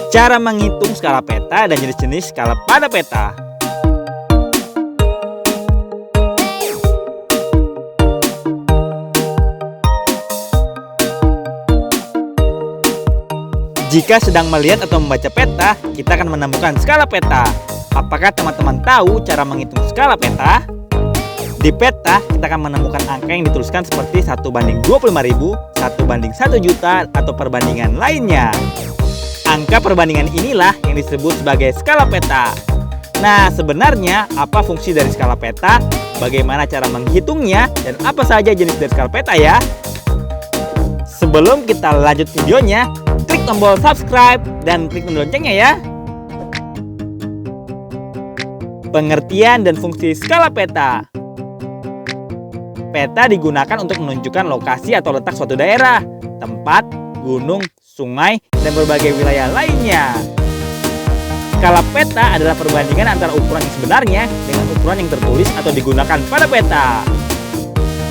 Cara menghitung skala peta dan jenis-jenis skala pada peta. Jika sedang melihat atau membaca peta, kita akan menemukan skala peta. Apakah teman-teman tahu cara menghitung skala peta? Di peta, kita akan menemukan angka yang dituliskan seperti 1:25.000, 1:1 juta, atau perbandingan lainnya. Angka perbandingan inilah yang disebut sebagai skala peta. Nah, sebenarnya apa fungsi dari skala peta, bagaimana cara menghitungnya, dan apa saja jenis dari skala peta ya? Sebelum kita lanjut videonya, klik tombol subscribe dan klik tombol loncengnya ya. Pengertian dan fungsi skala peta. Peta digunakan untuk menunjukkan lokasi atau letak suatu daerah, tempat, gunung, sungai, dan berbagai wilayah lainnya. Skala peta adalah perbandingan antara ukuran yang sebenarnya dengan ukuran yang tertulis atau digunakan pada peta.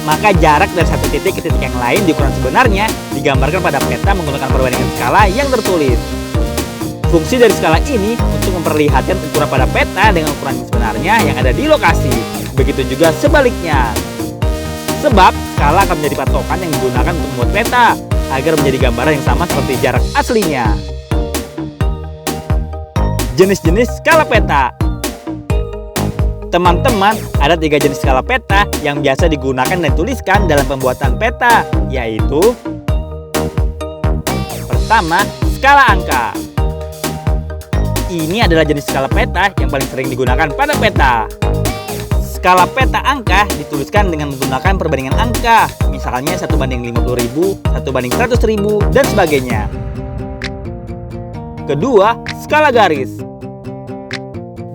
Maka jarak dari satu titik ke titik yang lain di ukuran sebenarnya digambarkan pada peta menggunakan perbandingan skala yang tertulis. Fungsi dari skala ini untuk memperlihatkan ukuran pada peta dengan ukuran yang sebenarnya yang ada di lokasi. Begitu juga sebaliknya. Sebab skala akan menjadi patokan yang digunakan untuk membuat peta agar menjadi gambaran yang sama seperti jarak aslinya. Jenis-jenis skala peta. Teman-teman, ada 3 jenis skala peta yang biasa digunakan dan dituliskan dalam pembuatan peta, yaitu pertama, skala angka. Ini adalah jenis skala peta yang paling sering digunakan pada peta. Skala peta angka dituliskan dengan menggunakan perbandingan angka, misalnya 1:50.000, 1:100.000, dan sebagainya. Kedua, skala garis.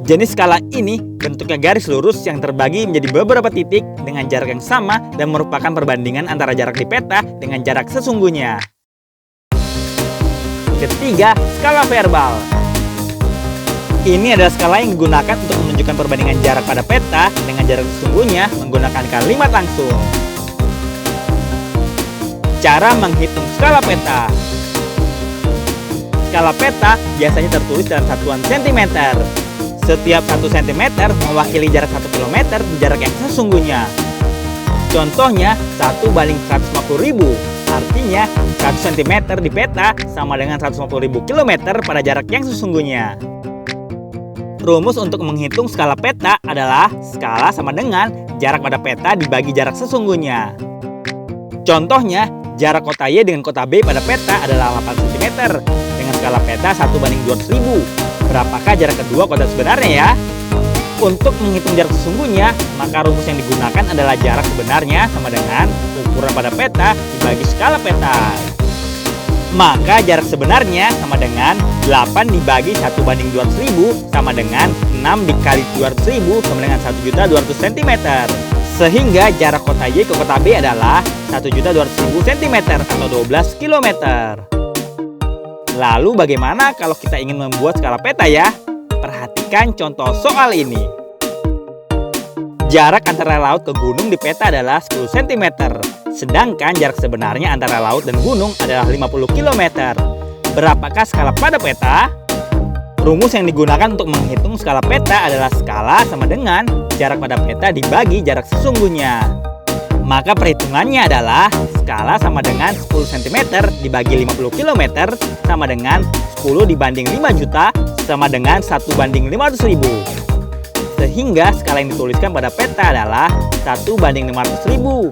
Jenis skala ini bentuknya garis lurus yang terbagi menjadi beberapa titik dengan jarak yang sama dan merupakan perbandingan antara jarak di peta dengan jarak sesungguhnya. Ketiga, skala verbal. Ini adalah skala yang digunakan untuk menunjukkan perbandingan jarak pada peta dengan jarak sesungguhnya menggunakan kalimat langsung. Cara menghitung skala peta. Skala peta biasanya tertulis dalam satuan cm. Setiap 1 cm mewakili jarak 1 km di jarak yang sesungguhnya. Contohnya 1:150.000, artinya 1 cm di peta sama dengan 150.000 km pada jarak yang sesungguhnya. Rumus untuk menghitung skala peta adalah skala sama dengan jarak pada peta dibagi jarak sesungguhnya. Contohnya, jarak kota Y dengan kota B pada peta adalah 8 cm dengan skala peta 1:200.000. Berapakah jarak kedua kota sebenarnya ya? Untuk menghitung jarak sesungguhnya, maka rumus yang digunakan adalah jarak sebenarnya sama dengan ukuran pada peta dibagi skala peta. Maka jarak sebenarnya sama dengan 8 dibagi 1:200.000 sama dengan 6 dikali 200.000 sama dengan 1.200.000 cm. Sehingga jarak kota Y ke kota B adalah 1.200.000 cm atau 12 km. Lalu bagaimana kalau kita ingin membuat skala peta ya? Perhatikan contoh soal ini. Jarak antara laut ke gunung di peta adalah 10 cm. Sedangkan jarak sebenarnya antara laut dan gunung adalah 50 km. Berapakah skala pada peta? Rumus yang digunakan untuk menghitung skala peta adalah skala sama dengan jarak pada peta dibagi jarak sesungguhnya. Maka perhitungannya adalah skala sama dengan 10 cm dibagi 50 km sama dengan 10 dibanding 5 juta sama dengan 1:500.000. Sehingga skala yang dituliskan pada peta adalah 1:500.000.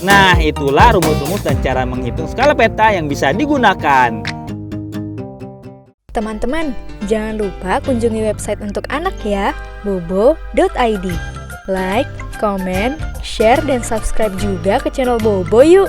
Nah, itulah rumus-rumus dan cara menghitung skala peta yang bisa digunakan. Teman-teman, jangan lupa kunjungi website untuk anak ya, bobo.id. Like, komen, share, dan subscribe juga ke channel Bobo yuk!